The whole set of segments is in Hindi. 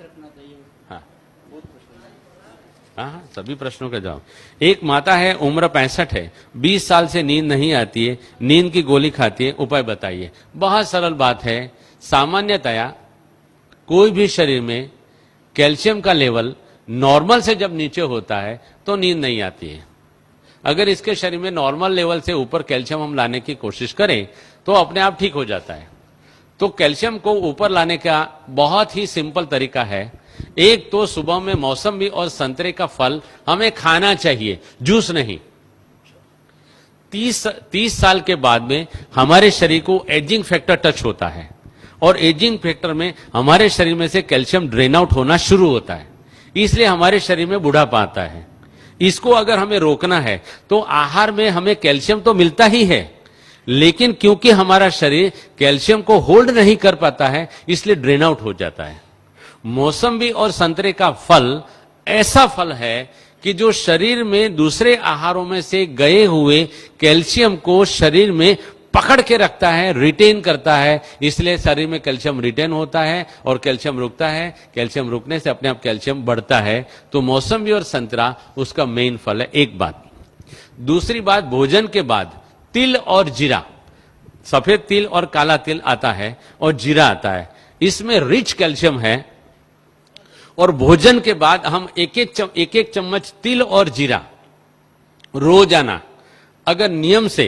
रखना चाहिए? हाँ बहुत प्रश्न है। हाँ, सभी प्रश्नों का जवाब। एक माता है, उम्र 65 है, 20 साल से नींद नहीं आती है, नींद की गोली खाती है, उपाय बताइए। बहुत सरल बात है। सामान्यतया कोई भी शरीर में कैल्शियम का लेवल नॉर्मल से जब नीचे होता है तो नींद नहीं आती है। अगर इसके शरीर में नॉर्मल लेवल से ऊपर कैल्शियम हम लाने की कोशिश करें तो अपने आप ठीक हो जाता है। तो कैल्शियम को ऊपर लाने का बहुत ही सिंपल तरीका है। एक तो सुबह में मौसमी और संतरे का फल हमें खाना चाहिए, जूस नहीं। 30 साल के बाद में हमारे शरीर को एजिंग फैक्टर टच होता है और एजिंग फैक्टर में हमारे शरीर में से कैल्शियम ड्रेन आउट होना शुरू होता है, इसलिए हमारे शरीर में बुढ़ापा आता है। इसको अगर हमें रोकना है तो आहार में हमें कैल्शियम तो मिलता ही है, लेकिन क्योंकि हमारा शरीर कैल्शियम को होल्ड नहीं कर पाता है इसलिए ड्रेन आउट हो जाता है। मौसम्बी और संतरे का फल ऐसा फल है कि जो शरीर में दूसरे आहारों में से गए हुए कैल्शियम को शरीर में पकड़ के रखता है, रिटेन करता है, इसलिए शरीर में कैल्शियम रिटेन होता है और कैल्शियम रुकता है। कैल्शियम रुकने से अपने आप कैल्शियम बढ़ता है। तो मौसम्बी और संतरा उसका मेन फल है। एक बात। दूसरी बात, भोजन के बाद तिल और जीरा, सफेद तिल और काला तिल आता है और जीरा आता है, इसमें रिच कैल्शियम है। और भोजन के बाद हम एक एक चम्मच तिल और जीरा रोजाना अगर नियम से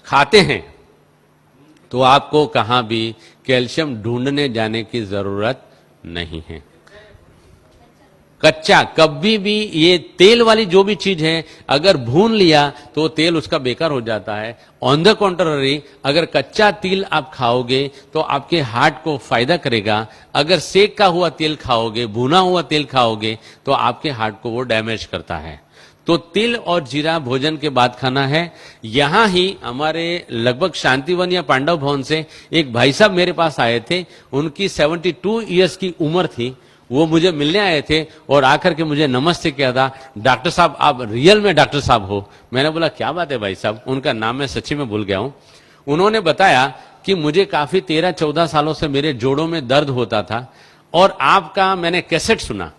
खाते हैं तो आपको कहां भी कैल्शियम ढूंढने जाने की जरूरत नहीं है। कच्चा कभी भी, ये तेल वाली जो भी चीज है अगर भून लिया तो तेल उसका बेकार हो जाता है। ऑन द कॉन्ट्ररी, अगर कच्चा तिल आप खाओगे तो आपके हार्ट को फायदा करेगा। अगर सेक का हुआ तेल खाओगे, भुना हुआ तेल खाओगे तो आपके हार्ट को वो डैमेज करता है। तो तिल और जीरा भोजन के बाद खाना है। यहां ही हमारे लगभग शांतिवन या पांडव भवन से एक भाई साहब मेरे पास आए थे, उनकी 72 ईयर्स की उम्र थी। वो मुझे मिलने आए थे और आकर के मुझे नमस्ते किया था, डॉक्टर साहब आप रियल में डॉक्टर साहब हो। मैंने बोला क्या बात है भाई साहब, उनका नाम मैं सच्ची में भूल गया हूं। उन्होंने बताया कि मुझे काफी 13-14 सालों से मेरे जोड़ों में दर्द होता था और आपका मैंने कैसेट सुना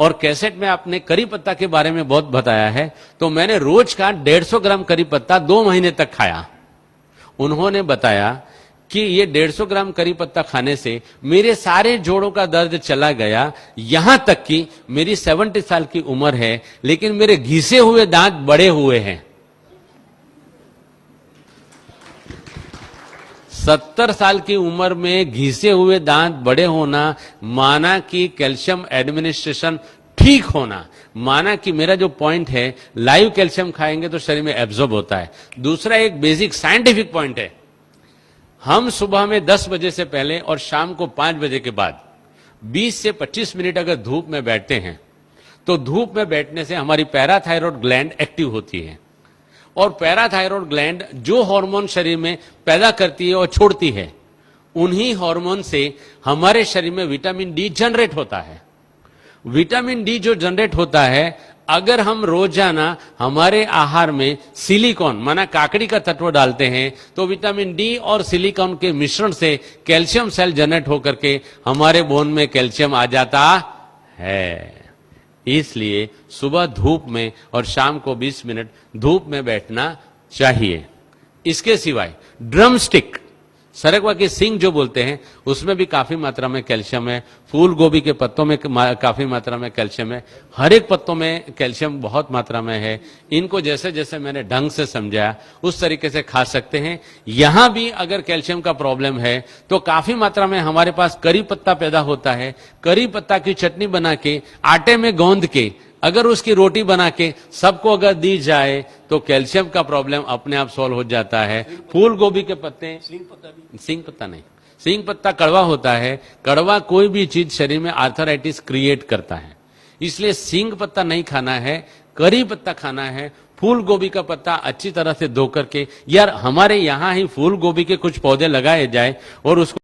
और कैसेट में आपने करी पत्ता के बारे में बहुत बताया है, तो मैंने रोज का 150 ग्राम करी पत्ता 2 महीने तक खाया। उन्होंने बताया कि ये 150 ग्राम करी पत्ता खाने से मेरे सारे जोड़ों का दर्द चला गया। यहां तक कि मेरी 70 साल की उम्र है लेकिन मेरे घिसे हुए दांत बड़े हुए हैं। 70 साल की उम्र में घिसे हुए दांत बड़े होना माना कि कैल्शियम एडमिनिस्ट्रेशन ठीक होना, माना कि मेरा जो पॉइंट है लाइव कैल्शियम खाएंगे तो शरीर में एब्जॉर्ब होता है। दूसरा एक बेसिक साइंटिफिक पॉइंट है, हम सुबह में 10 बजे से पहले और शाम को 5 बजे के बाद 20 से 25 मिनट अगर धूप में बैठते हैं तो धूप में बैठने से हमारी पैराथायरॉयड ग्लैंड एक्टिव होती है और पैराथायरॉयड ग्लैंड जो हार्मोन शरीर में पैदा करती है और छोड़ती है, उन्हीं हार्मोन से हमारे शरीर में विटामिन डी जनरेट होता है। विटामिन डी जो जनरेट होता है, अगर हम रोजाना हमारे आहार में सिलिकॉन माना काकड़ी का तत्व डालते हैं तो विटामिन डी और सिलिकॉन के मिश्रण से कैल्शियम सेल जनरेट होकर के हमारे बोन में कैल्शियम आ जाता है। इसलिए सुबह धूप में और शाम को 20 मिनट धूप में बैठना चाहिए। इसके सिवाय ड्रम स्टिक, सरगवा की सिंग जो बोलते हैं, उसमें भी काफी मात्रा में कैल्शियम है। फूल गोभी के पत्तों में काफी मात्रा में कैल्शियम है। हर एक पत्तों में कैल्शियम बहुत मात्रा में है। इनको जैसे जैसे मैंने ढंग से समझाया उस तरीके से खा सकते हैं। यहां भी अगर कैल्शियम का प्रॉब्लम है तो काफी मात्रा में हमारे पास करी पत्ता पैदा होता है। करी पत्ता की चटनी बना के आटे में गौंद के अगर उसकी रोटी बना के सबको अगर दी जाए तो कैल्शियम का प्रॉब्लम अपने आप सॉल्व हो जाता है। फूल गोभी के पत्ते, सिंग पत्ता नहीं, सिंग पत्ता कड़वा होता है। कड़वा कोई भी चीज शरीर में आर्थराइटिस क्रिएट करता है, इसलिए सिंग पत्ता नहीं खाना है, करी पत्ता खाना है। फूल गोभी का पत्ता अच्छी तरह से धो करके, यार हमारे यहां ही फूल गोभी के कुछ पौधे लगाए जाए और उसको